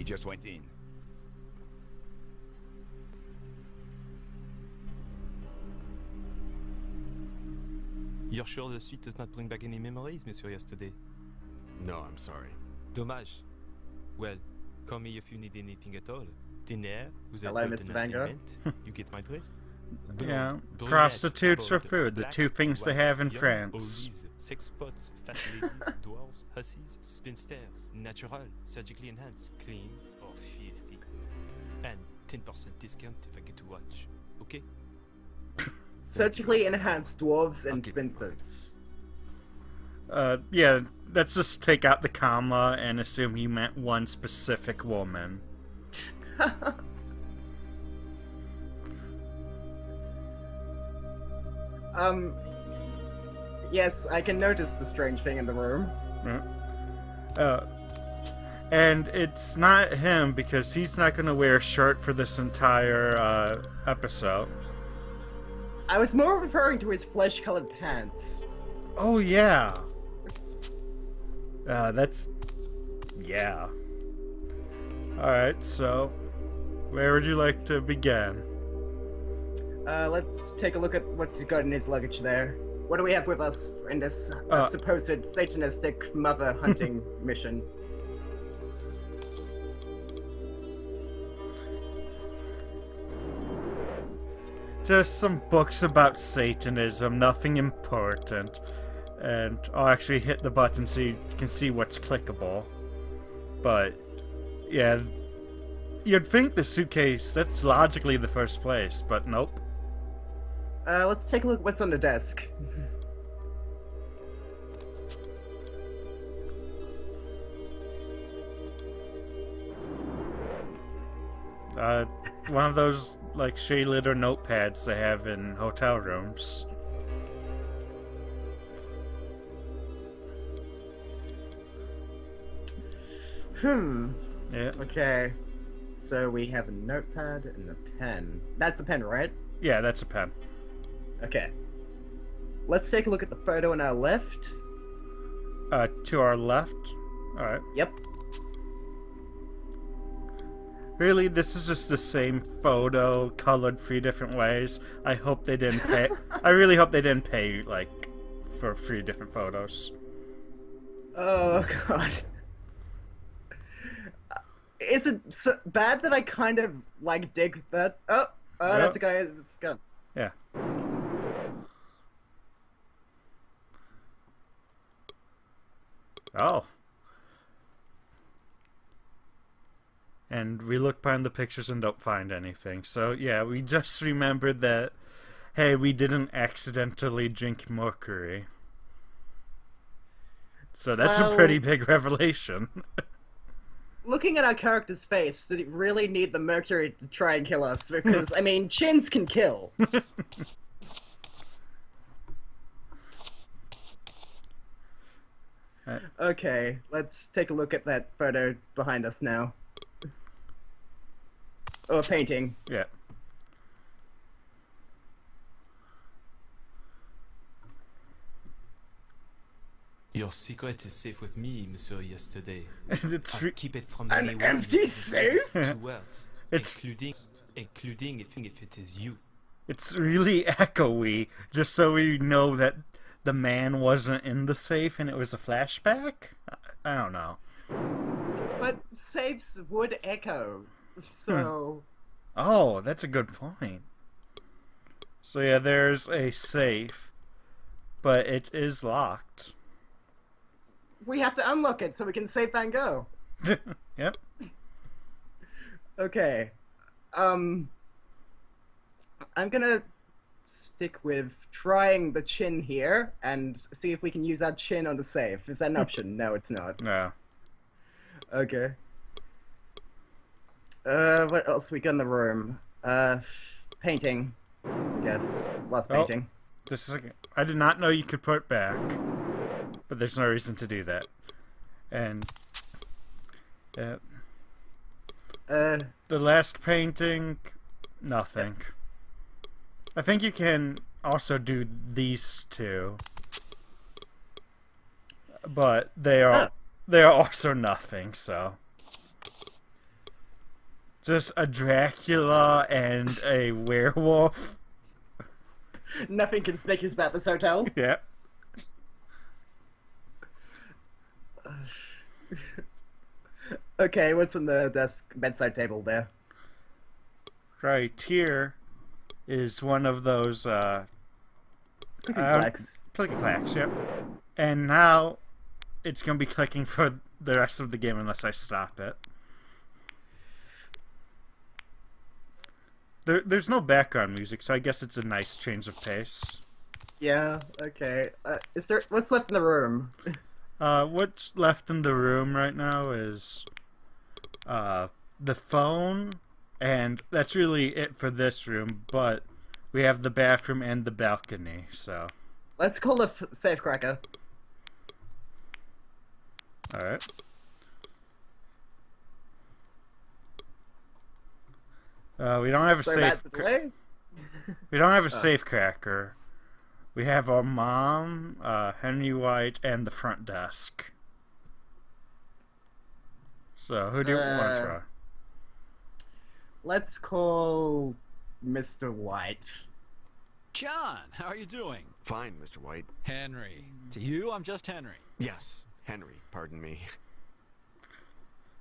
He just went in. You're sure the suite does not bring back any memories, Monsieur Yesterday? No, I'm sorry. Dommage. Well, call me if you need anything at all. Dinner, vous Hello, êtes Mr. Van Gogh. You get my drift? Yeah, Brunette, prostitutes or bold, food, the black, two things they white, have in young, France. oldies, sex pots, fat ladies, dwarves, hussies, spinsters, natural, surgically enhanced, clean, or filthy. And 10% discount if I get to watch. Okay? Surgically enhanced dwarves and spinsters. Yeah, let's just take out the comma and assume he meant one specific woman. Yes, I can notice the strange thing in the room. And it's not him because he's not going to wear a shirt for this entire episode. I was more referring to his flesh-colored pants. Oh yeah. Yeah. Alright, so where would you like to begin? Let's take a look at what's he got in his luggage there. What do we have with us in this supposed satanistic mother hunting mission? Just some books about Satanism, nothing important. And I'll actually hit the button so you can see what's clickable. But, yeah, you'd think the suitcase, that's logically the first place, but nope. Let's take a look at what's on the desk. One of those, like, shade or notepads they have in hotel rooms. Yeah. Okay. So we have a notepad and a pen. That's a pen, right? Yeah, that's a pen. Okay. Let's take a look at the photo on our left. To our left? Alright. Yep. Really, this is just the same photo, colored 3 different ways. I hope they didn't pay... I really hope they didn't pay, like, for 3 different photos. Oh, God. Is it so bad that I kind of, like, dig that? Oh, Yep. That's a guy with a gun. Yeah. Oh. And we look behind the pictures and don't find anything. So, yeah, we just remembered that, hey, we didn't accidentally drink mercury. So that's a pretty big revelation. Looking at our character's face, did it really need the mercury to try and kill us? Because, I mean, chins can kill. Okay, let's take a look at that photo behind us now. Oh, a painting. Yeah. Your secret is safe with me, Monsieur Yesterday. It's I keep it from An anyone empty who says safe? 2 words, It's- including if it is you. It's really echoey, just so we know that the man wasn't in the safe and it was a flashback? I don't know. But safes would echo, so... Oh, that's a good point. So yeah, there's a safe, but it is locked. We have to unlock it so we can save Van Gogh. Yep. Okay. I'm gonna stick with trying the chin here and see if we can use our chin on the safe. Is that an option? No, it's not. No. Okay. What else we got in the room? Painting, I guess. Lots of painting. Just a second. I did not know you could put it back, but there's no reason to do that. And the last painting, nothing. I think you can also do these 2, but they are also nothing. So Just a Dracula and a werewolf. Nothing conspicuous about this hotel. Yeah. Okay, what's on the desk bedside table there? Right here is one of those Flex. clicky-clacks, yep. And now it's gonna be clicking for the rest of the game unless I stop it. There's no background music, so I guess it's a nice change of pace. Yeah, okay. What's left in the room? What's left in the room right now is the phone, and that's really it for this room, but we have the bathroom and the balcony, so... Let's call the safecracker. Alright. We don't have a we don't have a safe cracker. We have our mom, Henry White, and the front desk. So who do you want to try? Let's call Mr. White. John, how are you doing? Fine, Mr. White. Henry. To you, I'm just Henry. Yes, Henry, pardon me.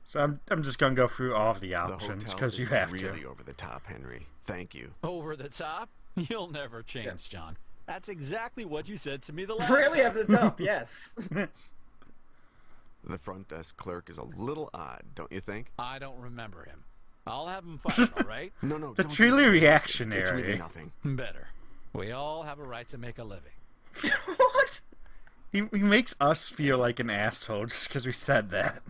So I'm just gonna go through all of the The options hotel because you is have really to. over the top, Henry. Thank you. Over the top? You'll never change, John. That's exactly what you said to me the last Really time. over the top, yes. The front desk clerk is a little odd, don't you think? I don't remember him. I'll have him fired, all right? No, That's don't really do that. reactionary. It's really nothing. Better. We all have a right to make a living. What? He makes us feel like an asshole just because we said that.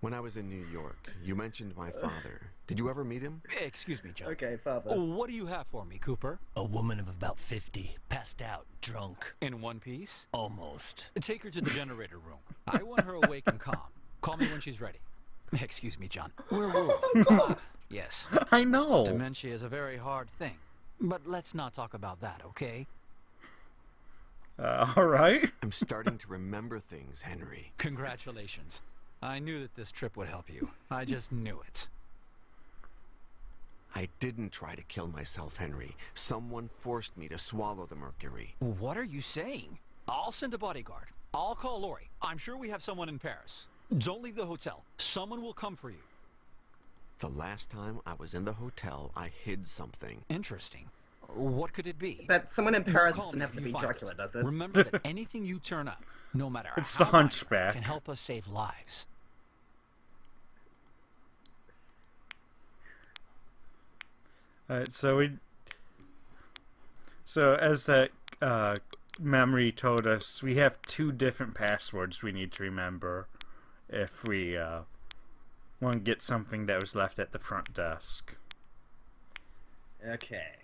When I was in New York, you mentioned my father. Did you ever meet him? Excuse me, John. Okay, father. Oh, what do you have for me, Cooper? A woman of about 50, passed out, drunk. In one piece? Almost. Take her to the generator room. I want her awake and calm. Call me when she's ready. Excuse me, John. Where were we? Yes. I know. Dementia is a very hard thing. But let's not talk about that, okay? All right. I'm starting to remember things, Henry. Congratulations. I knew that this trip would help you. I just knew it. I didn't try to kill myself, Henry. Someone forced me to swallow the mercury. What are you saying? I'll send a bodyguard. I'll call Lori. I'm sure we have someone in Paris. Don't leave the hotel. Someone will come for you. The last time I was in the hotel, I hid something. Interesting. What could it be? That someone in Well, Paris call doesn't me have if to you be find Dracula, it. does it? Remember that anything you turn up, no matter It's how the minor, Hunchback. can help us save lives. So as that memory told us, we have 2 different passwords we need to remember if we want to get something that was left at the front desk. Okay.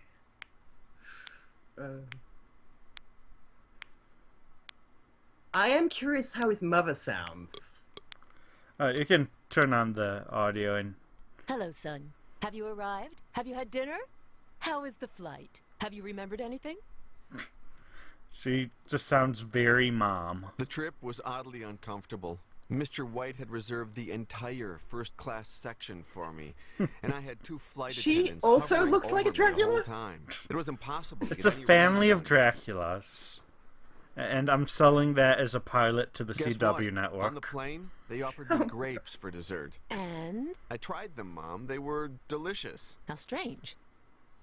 I am curious how his mother sounds. You can turn on the audio and... Hello, son. Have you arrived? Have you had dinner? How is the flight? Have you remembered anything? She just sounds very mom. The trip was oddly uncomfortable. Mr. White had reserved the entire first-class section for me, and I had 2 flight She attendants also hovering looks like a over me the Dracula? whole time. It was impossible to It's get a any family rhyme of on it. Draculas. And I'm selling that as a pilot to the Guess CW what? network. On the plane, they offered me grapes for dessert. And? I tried them, Mom. They were delicious. How strange.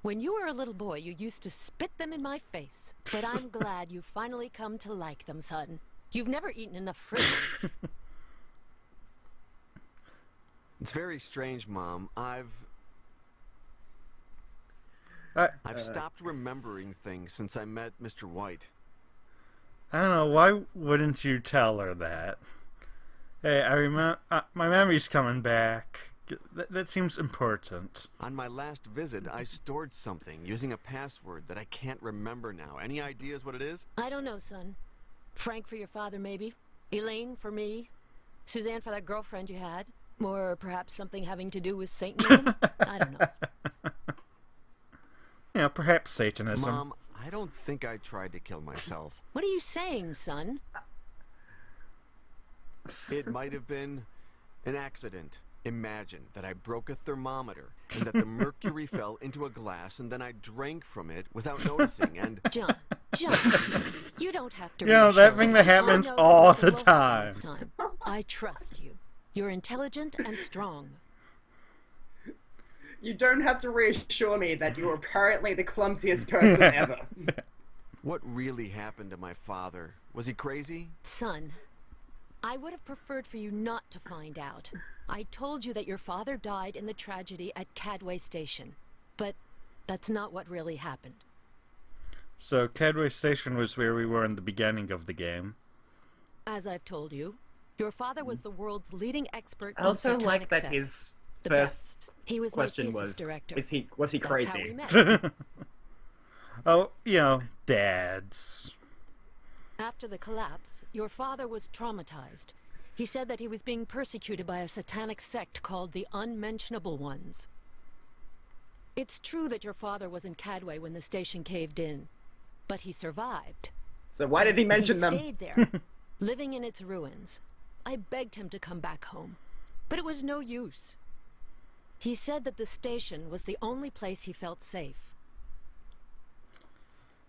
When you were a little boy, you used to spit them in my face. But I'm glad you finally come to like them, son. You've never eaten enough fruit. It's very strange, Mom. I've stopped remembering things since I met Mr. White. I don't know, why wouldn't you tell her that? Hey, I remember my memory's coming back. That seems important. On my last visit, I stored something using a password that I can't remember now. Any ideas what it is? I don't know, son. Frank for your father, maybe. Elaine for me. Suzanne for that girlfriend you had. Or perhaps something having to do with Satanism? I don't know. Yeah, perhaps Satanism. Mom, I don't think I tried to kill myself. What are you saying, son? It might have been an accident. Imagine that I broke a thermometer and that the mercury fell into a glass and then I drank from it without noticing and... John, you don't have to. You know, that thing that reassure me. happens I know all that the nothing will happen this time. I trust you. You're intelligent and strong. You don't have to reassure me that you're apparently the clumsiest person ever. What really happened to my father? Was he crazy? Son, I would have preferred for you not to find out. I told you that your father died in the tragedy at Cadway Station, but that's not what really happened. So, Cadway Station was where we were in the beginning of the game. As I've told you, your father was the world's leading expert I on also satanic like that sex. his The first best. He was question my thesis was, director. was he That's how crazy? we met. Oh, you know, dads. After the collapse, your father was traumatized. He said that he was being persecuted by a satanic sect called the Unmentionable Ones. It's true that your father was in Cadway when the station caved in, but he survived. So why did he mention them? He stayed there, living in its ruins. I begged him to come back home, but it was no use. He said that the station was the only place he felt safe.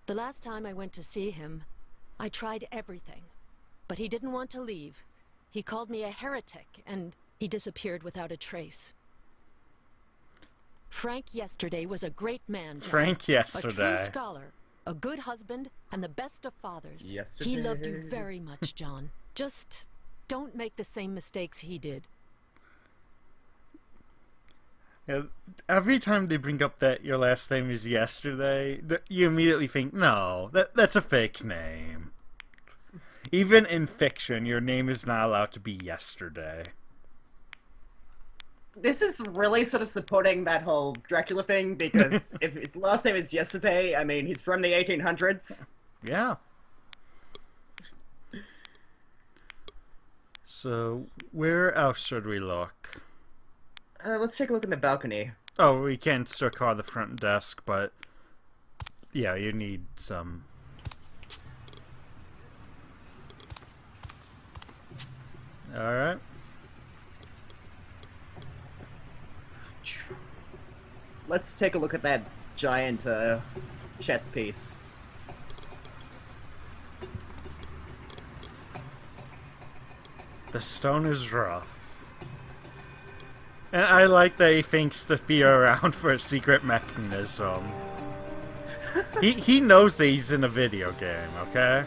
The last time I went to see him, I tried everything, but he didn't want to leave. He called me a heretic, and he disappeared without a trace. Frank yesterday was a great man, John. Frank yesterday. A true scholar, a good husband, and the best of fathers. Yesterday. He loved you very much, John. Just don't make the same mistakes he did. Yeah, every time they bring up that your last name is yesterday, you immediately think, no, that's a fake name. Even in fiction, your name is not allowed to be yesterday. This is really sort of supporting that whole Dracula thing, because if his last name is Yesterday, I mean, he's from the 1800s. Yeah. So, where else should we look? Let's take a look in the balcony. Oh, we can still call the front desk, but... yeah, you need some... Alright. Let's take a look at that giant chess piece. The stone is rough. And I like that he thinks to be around for a secret mechanism. He knows that he's in a video game, okay?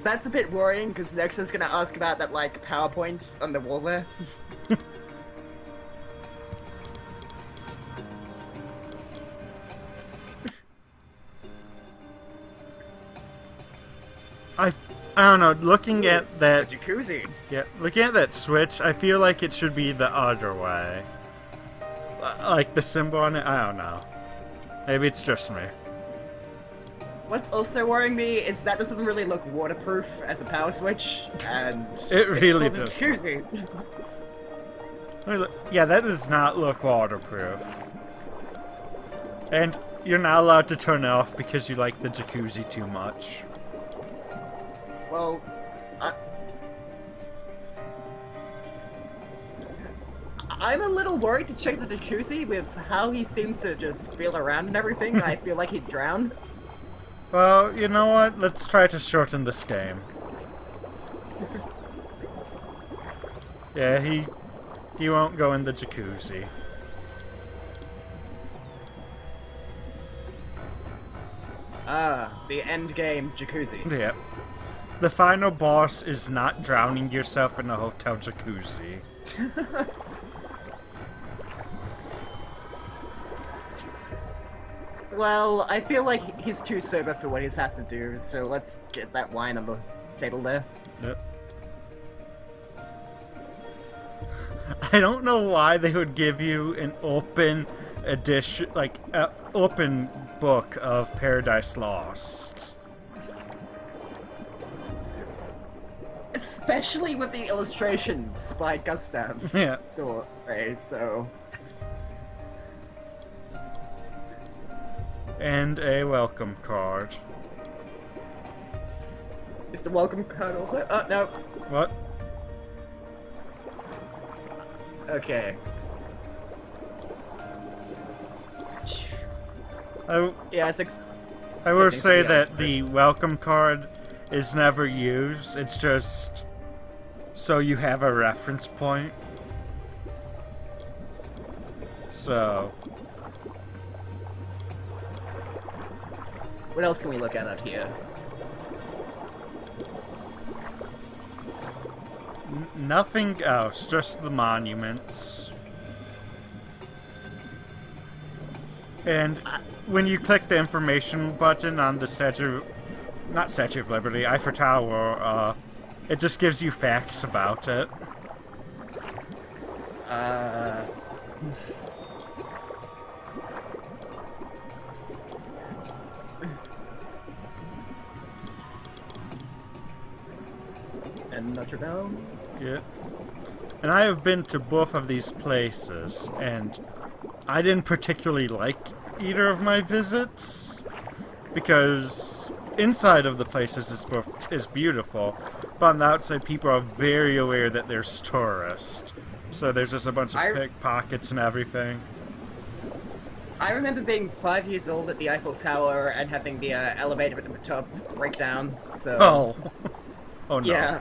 That's a bit worrying, because next is gonna ask about that, like, PowerPoint on the wall there. I don't know, looking at that... Jacuzzi. Yeah, looking at that switch, I feel like it should be the other way. Like the symbol on it, I don't know. Maybe it's just me. What's also worrying me is that doesn't really look waterproof as a power switch, and It really it's called a does. Jacuzzi. Yeah, that does not look waterproof. And you're not allowed to turn it off because you like the jacuzzi too much. Well, I'm a little worried to check the jacuzzi with how he seems to just feel around and everything. I feel like he'd drown. Well, you know what? Let's try to shorten this game. Yeah, he won't go in the jacuzzi. Ah, the end game jacuzzi. Yep. The final boss is not drowning yourself in a hotel jacuzzi. Well, I feel like he's too sober for what he's had to do, so let's get that wine on the table there. Yep. I don't know why they would give you an open edition, like, an open book of Paradise Lost. Especially with the illustrations by Gustav. Yeah. Doré, so... And a welcome card. Is the welcome card also? Oh, no. What? Okay. Yeah, I will say that the welcome card is never used. It's just so you have a reference point. So... What else can we look at out here? Nothing else, just the monuments. And when you click the information button on the not Statue of Liberty, Eiffel Tower, it just gives you facts about it. And Notre Dame? Yeah. And I have been to both of these places, and I didn't particularly like either of my visits, because inside of the places is beautiful, but on the outside people are very aware that there's tourists. So there's just a bunch of pickpockets and everything. I remember being 5 years old at the Eiffel Tower and having the elevator at the top break down, so... Oh. Oh no. Yeah.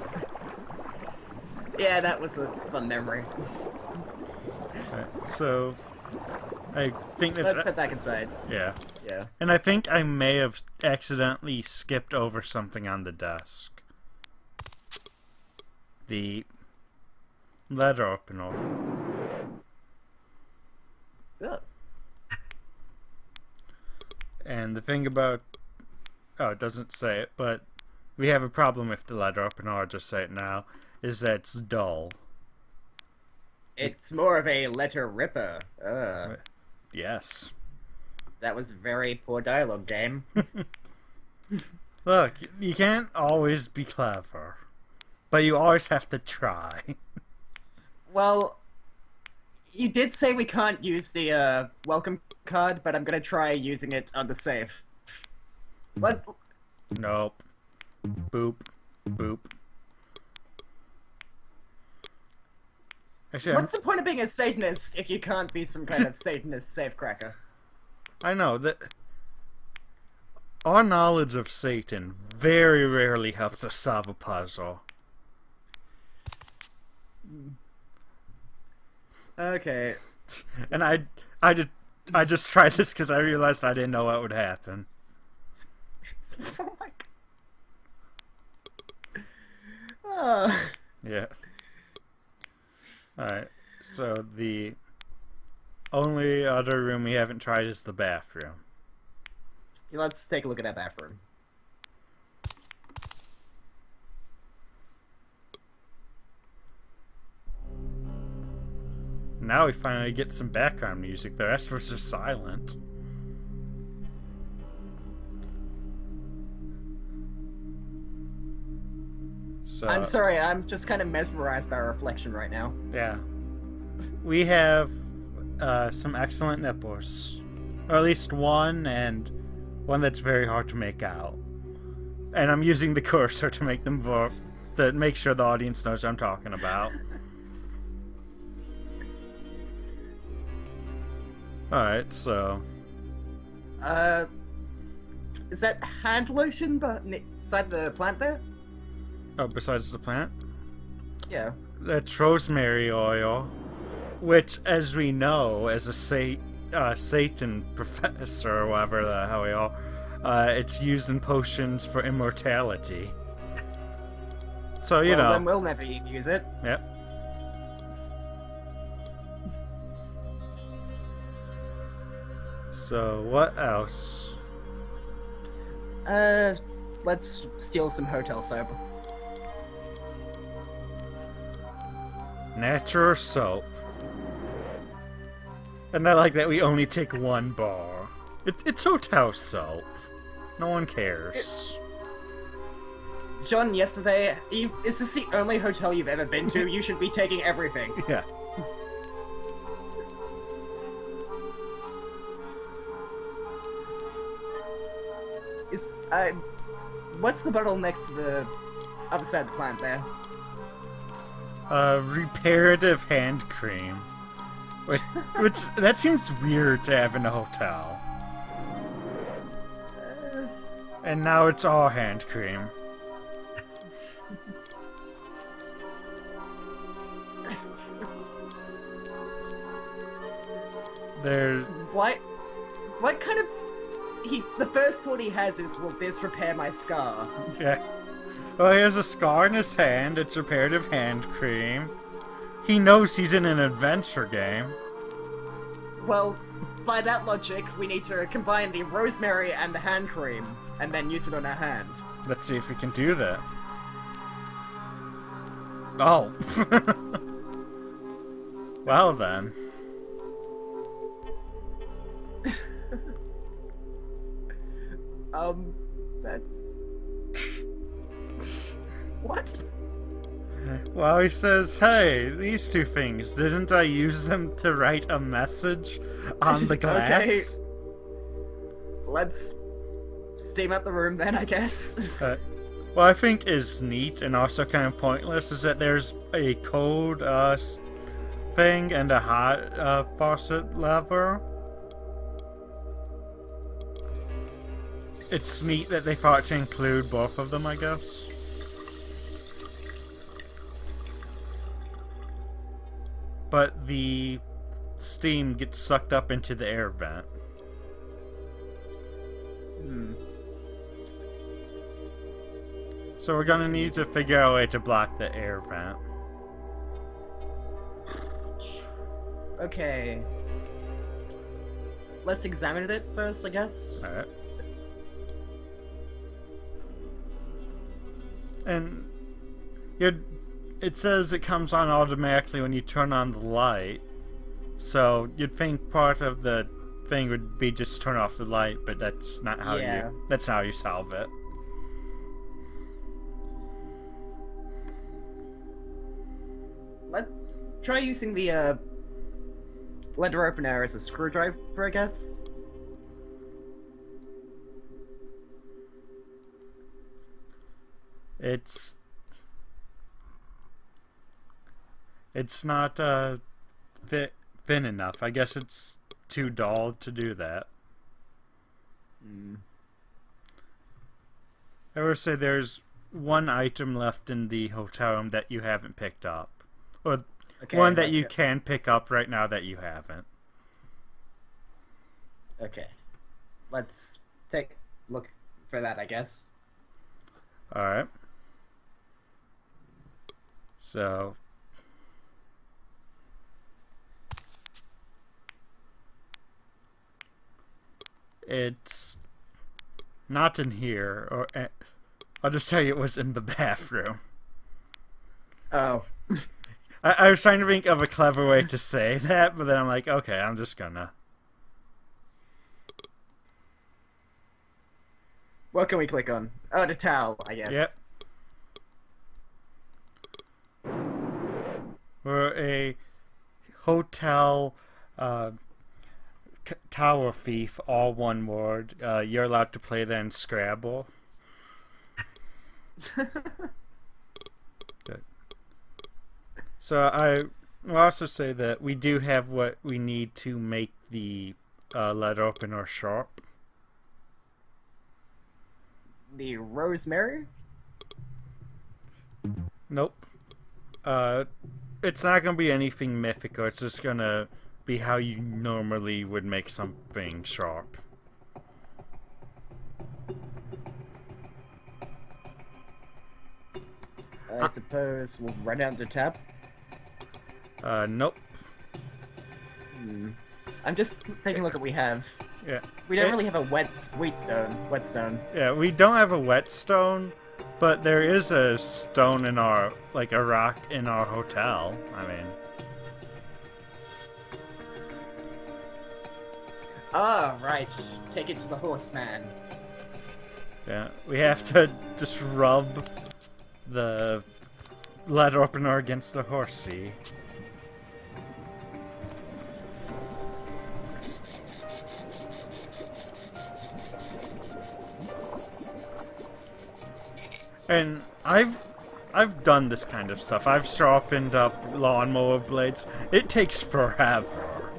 Yeah, that was a fun memory. Right, so... I think that's... Let's head back inside. Yeah. Yeah. And I think I may have accidentally skipped over something on the desk. The letter opener. Good. And the thing about... Oh, it doesn't say it, but we have a problem with the letter opener, I'll just say it now, is that it's dull. It's more of a letter ripper. Yes. That was very poor dialogue, Dame. Look, you can't always be clever, but you always have to try. Well, you did say we can't use the welcome card, but I'm gonna try using it on the safe. What? Nope. Boop. Boop. Actually, What's the point of being a Satanist if you can't be some kind of Satanist safecracker? I know that our knowledge of Satan very rarely helps us solve a puzzle. Okay. And I just tried this because I realized I didn't know what would happen. Oh my god. Yeah. Alright, so the only other room we haven't tried is the bathroom. Let's take a look at that bathroom. Now we finally get some background music. The rest of us are silent. So, I'm sorry, I'm just kind of mesmerized by reflection right now. yeah. We have some excellent nipples. Or at least one, and one that's very hard to make out. And I'm using the cursor to make them work, to make sure the audience knows what I'm talking about. Alright, so... Is that hand lotion beside the plant there? Oh, besides the plant? Yeah. That's rosemary oil, which, as we know, as a Satan professor, or whatever the hell we are, it's used in potions for immortality. So, you know. Then we'll never use it. Yep. So, what else? Let's steal some hotel soap. Natural soap. And I like that we only take one bar. It's hotel soap. No one cares. John, yesterday, is this the only hotel you've ever been to? You should be taking everything. Yeah. What's the bottle next to the other side of the plant there? reparative hand cream. Which that seems weird to have in a hotel. And now it's all hand cream. There's... What kind of... The first quote he has is, will this repair my scar? Yeah. Well, he has a scar in his hand. It's reparative hand cream. He knows he's in an adventure game. Well, by that logic, we need to combine the rosemary and the hand cream, and then use it on our hand. Let's see if we can do that. Oh. Well then. That's... What? Well, he says, hey, these two things, didn't I use them to write a message on the glass? Okay. Let's steam up the room then, I guess. What I think is neat and also kind of pointless is that there's a cold thing and a hot faucet lever. It's neat that they thought to include both of them, I guess. But the steam gets sucked up into the air vent. So we're gonna need to figure out a way to block the air vent. Okay. Let's examine it first, I guess. Alright. And it says it comes on automatically when you turn on the light. So you'd think part of the thing would be just turn off the light, but that's not how that's not how you solve it. Let's try using the letter opener as a screwdriver, I guess. It's not thin enough. I guess it's too dull to do that. I would say there's one item left in the hotel room that you haven't picked up. Or one that you can pick up right now that you haven't. Okay. Let's take a look for that, I guess. Alright. So... it's not in here, or I'll just tell you it was in the bathroom. Oh. I was trying to think of a clever way to say that, but then I'm like, okay, I'm just gonna. What can we click on? Oh, the towel, I guess. Yep. We're a hotel tower thief, all one word. You're allowed to play that in Scrabble. Good. So I will also say that we do have what we need to make the letter opener sharp. The rosemary? Nope. It's not going to be anything mythical. It's just going to be how you normally would make something sharp. I suppose we'll run down the tab. Nope. I'm just taking a look at what we have. Yeah. We don't really have a whetstone. Yeah, we don't have a whetstone, but there is a stone in our, like a rock in our hotel. I mean. Ah, right. Take it to the horseman. Yeah, we have to just rub the letter opener against the horsey. And I've done this kind of stuff. I've sharpened up lawnmower blades. It takes forever.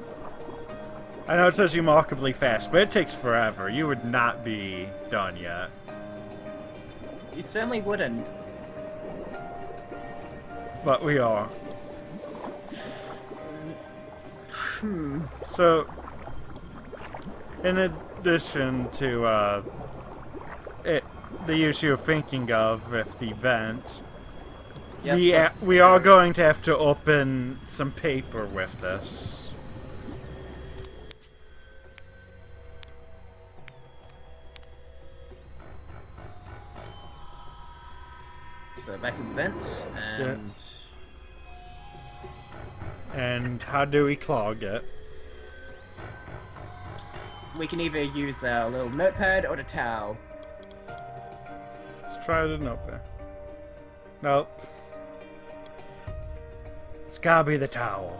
I know it says remarkably fast, but it takes forever. You would not be done yet. You certainly wouldn't. But we are. So, in addition to the issue you're thinking of with the vent, Yep, we are going to have to open some paper with this. So back to the vent, and... And how do we clog it? We can either use our little notepad or the towel. Let's try the notepad. Nope. It's gotta be the towel.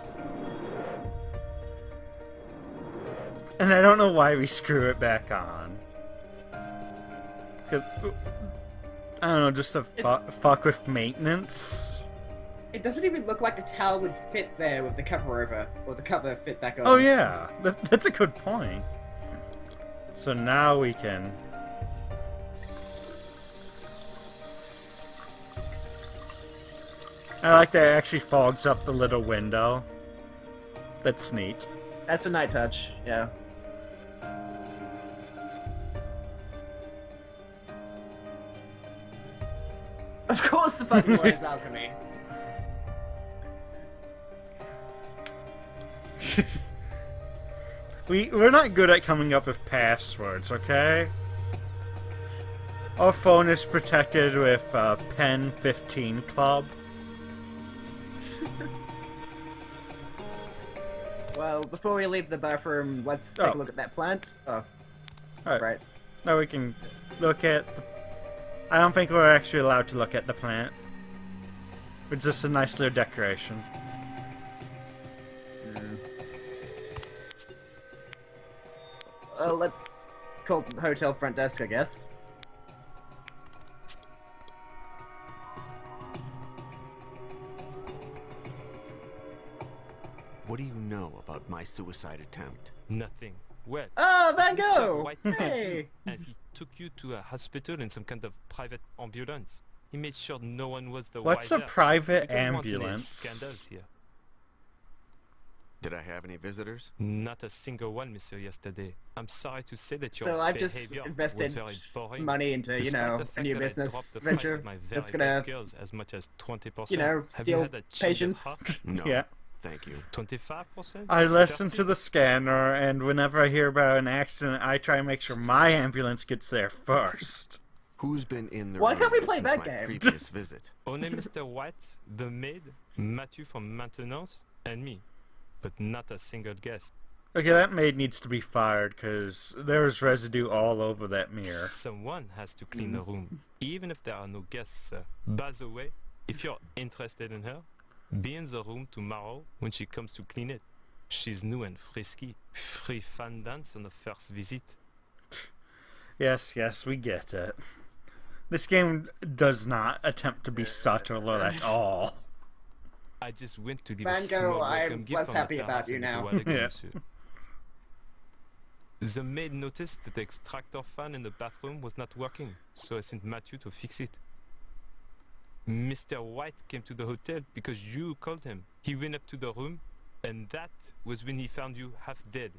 And I don't know why we screw it back on. Cause, I don't know, just to fuck with maintenance. It doesn't even look like the towel would fit there with the cover over, or the cover fit back on. Oh yeah, that's a good point. So now we can... I like that it actually fogs up the little window. That's neat. That's a night touch, yeah. Of course the fucking word is alchemy. We're not good at coming up with passwords, okay? Our phone is protected with Pen 15 Club. Well, before we leave the bathroom, let's take a look at that plant. Oh. Alright. Right. Now we can look at the... I don't think we're actually allowed to look at the plant. It's just a nice little decoration. Well, let's call the hotel front desk, I guess. What do you know about my suicide attempt? Nothing. Well, Oh, Van Mr. Gogh! White found you, Hey! and he took you to a hospital in some kind of private ambulance. He made sure no one was the What's a wiser. private We don't want any ambulance? scandals here. Did I have any visitors? Not a single one, Monsieur, yesterday. I'm sorry to say that your So I've just behavior invested was very boring. money into, you Despite know, the a fact new that I business dropped the price venture. of my very Just gonna, best girls as much as 20%. you know, Have you steal had a change of patience. heart? No. Yeah. Thank you. 25%? I listen to 30? the scanner, and whenever I hear about an accident, I try and make sure my ambulance gets there first. Who's been in the Why room can't we play since that my game? previous visit? Only Mr. White, the maid, Matthew from maintenance, and me. But not a single guest. Okay, that maid needs to be fired, because there's residue all over that mirror. Someone has to clean the room, even if there are no guests, sir. By the way, if you're interested in her, be in the room tomorrow when she comes to clean it. She's new and frisky. Free fun dance on the first visit. Yes, we get it. This game does not attempt to be subtle at all. I just went to leave Van a small Gogh, I'm welcome gift less on the happy about terrace you a little now. while ago, Yeah. monsieur. The maid noticed that the extractor fan in the bathroom was not working, so I sent Matthew to fix it. Mr. White came to the hotel because you called him. He went up to the room, and that was when he found you half dead.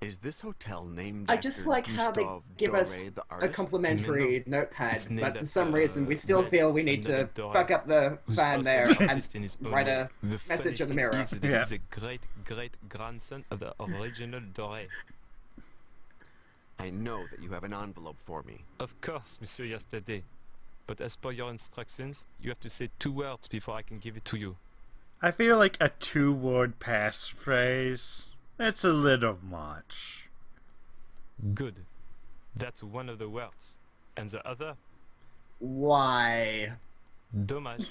Is this hotel named I after just like how they Gustave give us Doré, the a artist? complimentary It's notepad, named but for after, some reason we still Red, feel we need to another Doré, fuck up the who's fan also there an and artist in his own write way. a The message funny on the thing mirror. is that Yeah. he's a great-great-grandson of the original Doré. I know that you have an envelope for me. Of course, Monsieur, yesterday. But as per your instructions, you have to say 2 words before I can give it to you. I feel like a 2-word passphrase. That's a little much. Good. That's one of the words. And the other, Why? dommage.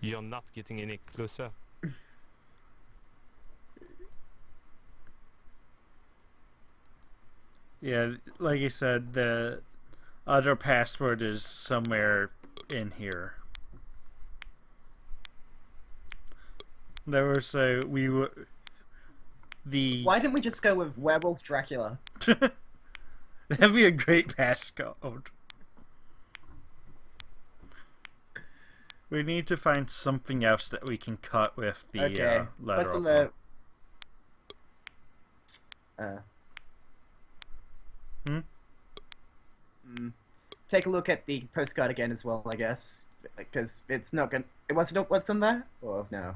You're not getting any closer. Yeah, like you said, other password is somewhere in here. There was a Why didn't we just go with Werewolf Dracula? That'd be a great passcode. We need to find something else that we can cut with the Okay, letter. what's on the... Take a look at the postcard again as well, I guess. Because it's not gonna... What's on there? Or no?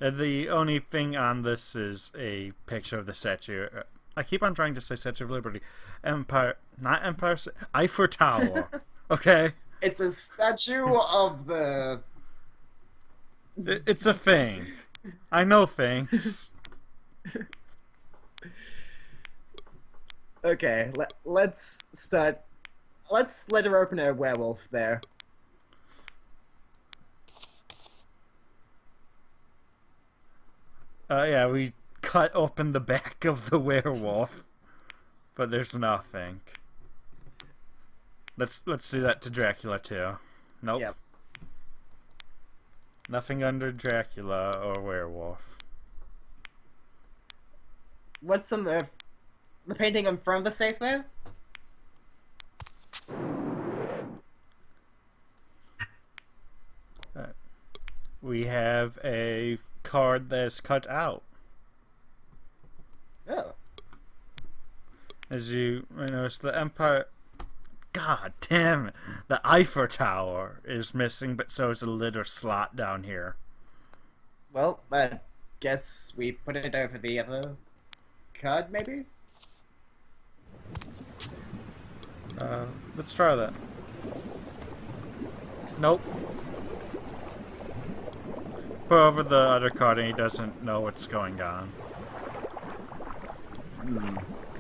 The only thing on this is a picture of the statue. I keep on trying to say Statue of Liberty. Not Empire... Eiffel Tower. Okay? It's a statue of the... It's a thing. I know things. Okay, let's start... Let's let her open a werewolf there. Yeah, we cut open the back of the werewolf, but there's nothing. Let's do that to Dracula too. Nope. Yep. Nothing under Dracula or werewolf. What's on the painting in front of the safe there? We have a card that's cut out. Oh. As you notice, the Empire... God damn it! The Eiffel Tower is missing, but so is a little slot down here. Well, I guess we put it over the other card, maybe? Let's try that. Nope. Put over the other card and he doesn't know what's going on.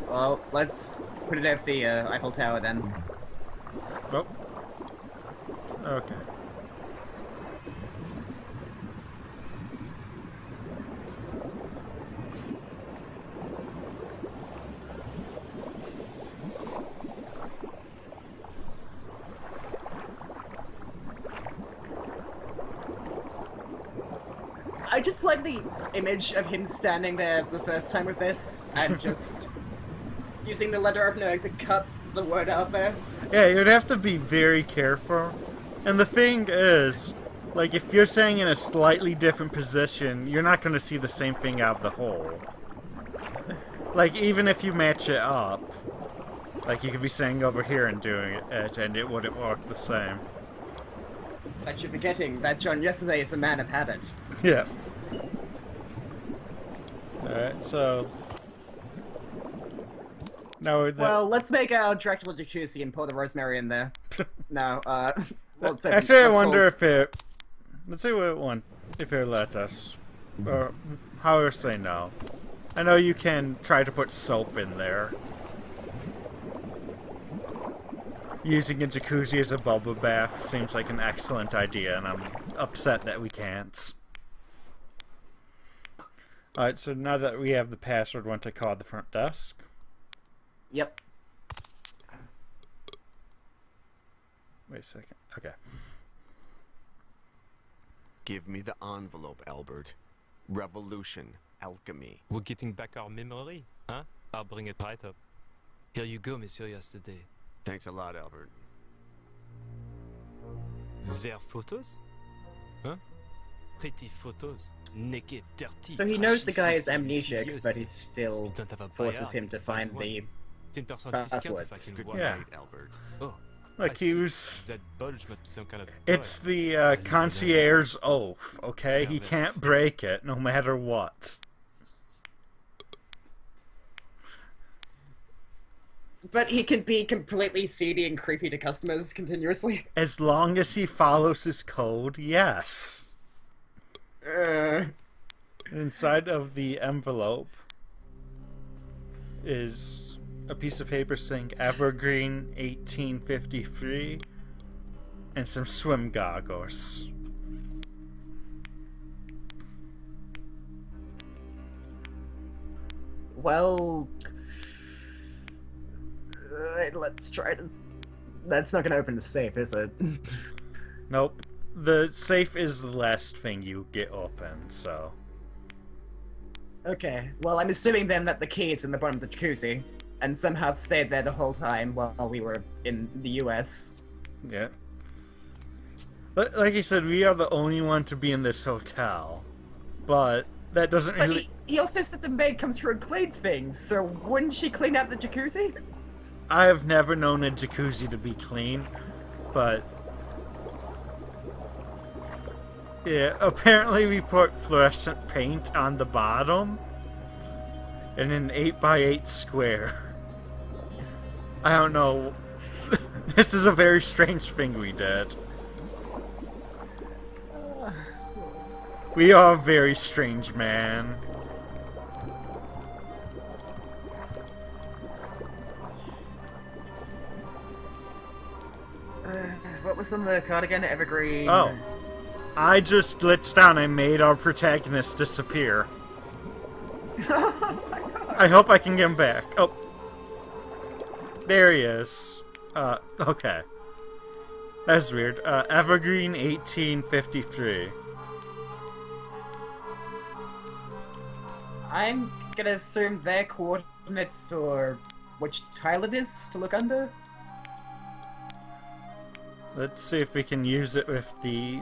Well, let's put it over the Eiffel Tower then. Oh. Okay. I just like the image of him standing there the first time with this and just using the letter opener to cut the word out there. Yeah, you'd have to be very careful. And the thing is, like, if you're saying in a slightly different position, you're not going to see the same thing out of the hole. Like, even if you match it up, like, you could be saying over here and doing it, and it wouldn't work the same. But you're forgetting that John yesterday is a man of habit. Yeah. Alright, so... Now well, let's make our Dracula jacuzzi and pour the rosemary in there. No, let's actually, I wonder if it... Let's see what one, if it let us. Or how to say no. I know you can try to put soap in there. Using a jacuzzi as a bubble bath seems like an excellent idea, and I'm upset that we can't. Alright, so now that we have the password, want to call the front desk? Yep. Wait a second. Okay. Give me the envelope, Albert. Revolution. Alchemy. We're getting back our memory, huh? I'll bring it right up. Here you go, Monsieur Yesterday. Thanks a lot, Albert. Their photos? Huh? Pretty photos. Naked, dirty. So he knows the guy is trashy, amnesic, serious. but he still We don't have a forces buyout him to if find we the... want. 10% discount if I passwords. can Good walk. Yeah. night, Albert. Oh, Like I he see. was... That bulge must be some kind of It's toy. the concierge's oath, okay? He can't break it, no matter what. But he can be completely seedy and creepy to customers continuously. As long as he follows his code, yes. Inside of the envelope is a piece of paper saying Evergreen 1853 and some swim goggles. Well... let's try to That's not gonna open the safe, is it? Nope. The safe is the last thing you get open, so... Okay, well, I'm assuming then that the key is in the bottom of the jacuzzi, and somehow stayed there the whole time while we were in the US. Yeah. Like I said, we are the only one to be in this hotel, but that doesn't But really... he also said the maid comes through and cleans things, so wouldn't she clean out the jacuzzi? I have never known a jacuzzi to be clean, but... Yeah, apparently we put fluorescent paint on the bottom in an 8x8 square. I don't know. This is a very strange thing we did. We are a very strange man. What was on the card again? Evergreen. Oh. I just glitched out and I made our protagonist disappear. Oh my god. I hope I can get him back. Oh. There he is. Okay. That's weird. Evergreen 1853. I'm gonna assume their coordinates for which tile it is to look under. Let's see if we can use it with the...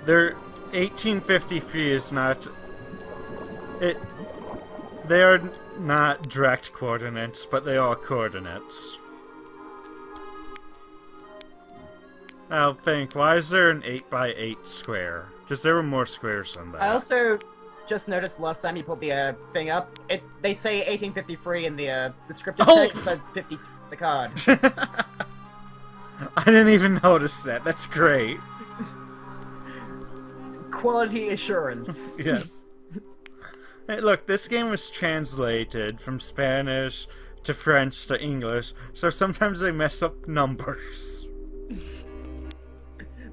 Their 1853 is not... They are not direct coordinates, but they are coordinates. Now think, why is there an 8x8 square? Because there were more squares than that. I also just noticed last time you pulled the thing up, they say 1853 in the descriptive text, that's 50 the card. I didn't even notice that. That's great. Quality assurance. Yes. Hey, look, this game was translated from Spanish to French to English, so sometimes they mess up numbers.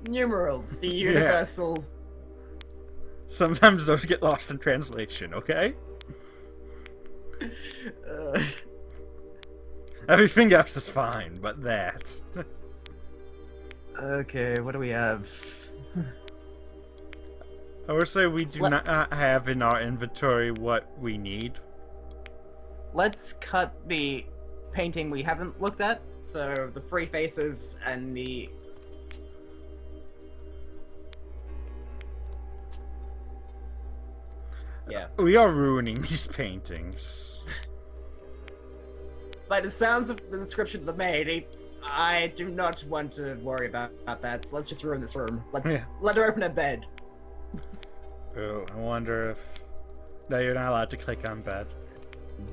Numerals, the universal... Sometimes those get lost in translation, okay? Everything else is fine, but that. Okay, what do we have? I would say we do not have in our inventory what we need. Let's cut the painting we haven't looked at, so the three faces and the... Yeah. We are ruining these paintings. By the sounds of the description of the maid, I do not want to worry about that, so let's just ruin this room. Let her open her bed. Oh, I wonder if... No, you're not allowed to click on bed.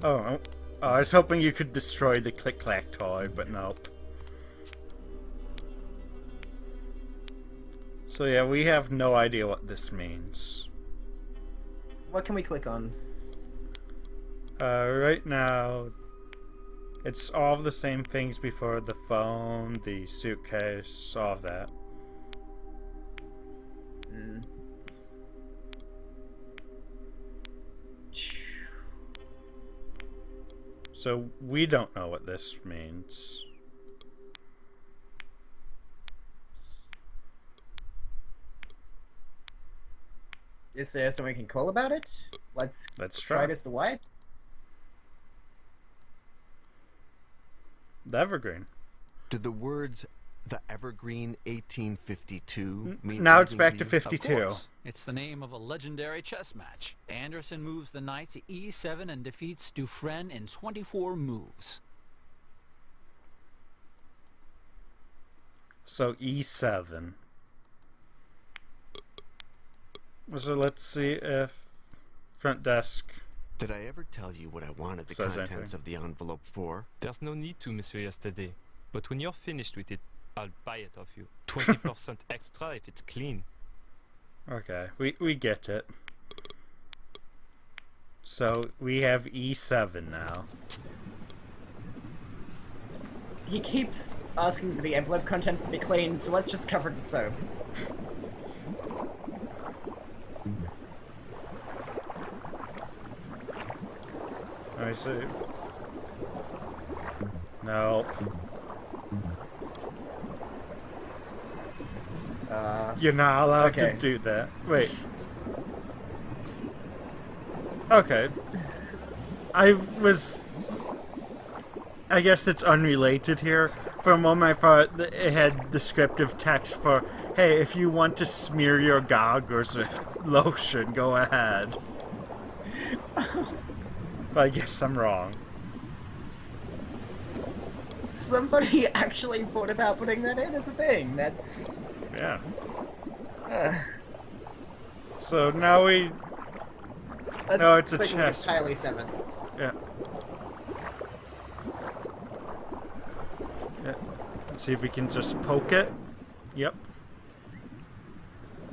Oh, I was hoping you could destroy the click-clack toy, but nope. So yeah, we have no idea what this means. What can we click on? Right now, it's all the same things before: the phone, the suitcase, all of that. So we don't know what this means. Is there something we can call about it? Let's try Mr. White. The Evergreen. Do the words "the Evergreen 1852" mean now it's anything back to to you? 52. Of course. It's the name of a legendary chess match. Anderson moves the knight to e7 and defeats Dufresne in 24 moves. So E7. So let's see if front desk... Did I ever tell you what I wanted the Says contents anything. of the envelope for? There's no need to, Monsieur Yesterday. But when you're finished with it, I'll buy it off you. 20% extra if it's clean. Okay, we get it. So we have E7 now. He keeps asking for the envelope contents to be clean, so let's just cover it in soap. I see. No. You're not allowed to okay. do that. Wait. Okay. I guess it's unrelated here. For a moment I thought that it had descriptive text for, hey, if you want to smear your goggles with lotion, go ahead. But I guess I'm wrong. Somebody actually thought about putting that in as a thing. That's... Yeah. So now we... That's No, it's a clicking chest. entirely 7. Yeah. Yeah. Let's see if we can just poke it. Yep.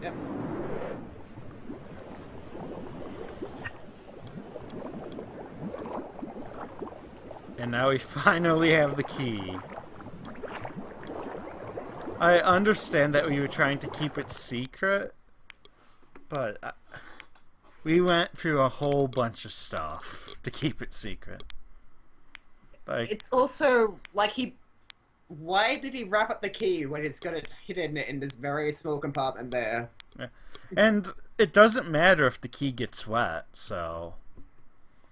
Yep. And now we finally have the key. I understand that we were trying to keep it secret, but we went through a whole bunch of stuff to keep it secret. Like, It's also like why did he wrap up the key when it's got it hidden in this very small compartment there? and it doesn't matter if the key gets wet, so...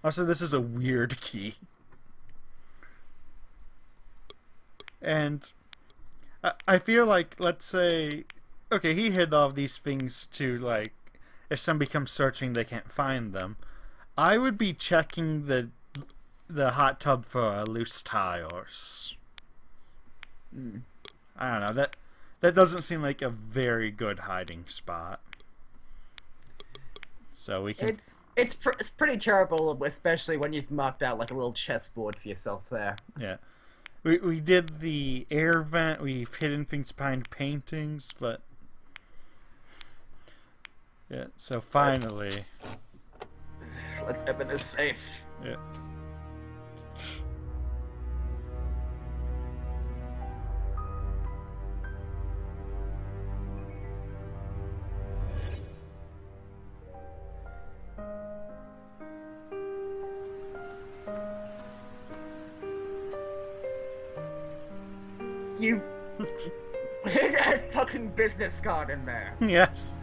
Also, this is a weird key. And I feel like, let's say... Okay, he hid all of these things to, like, if somebody comes searching, they can't find them. I would be checking the hot tub for loose tires. I don't know. That doesn't seem like a very good hiding spot. So we can... It's pretty terrible, especially when you've marked out like a little chessboard for yourself there. Yeah. We did the air vent. We've hidden things behind paintings, but... Yeah, so finally... Let's open this safe. Yeah. You hid a fucking business card in there. Yes.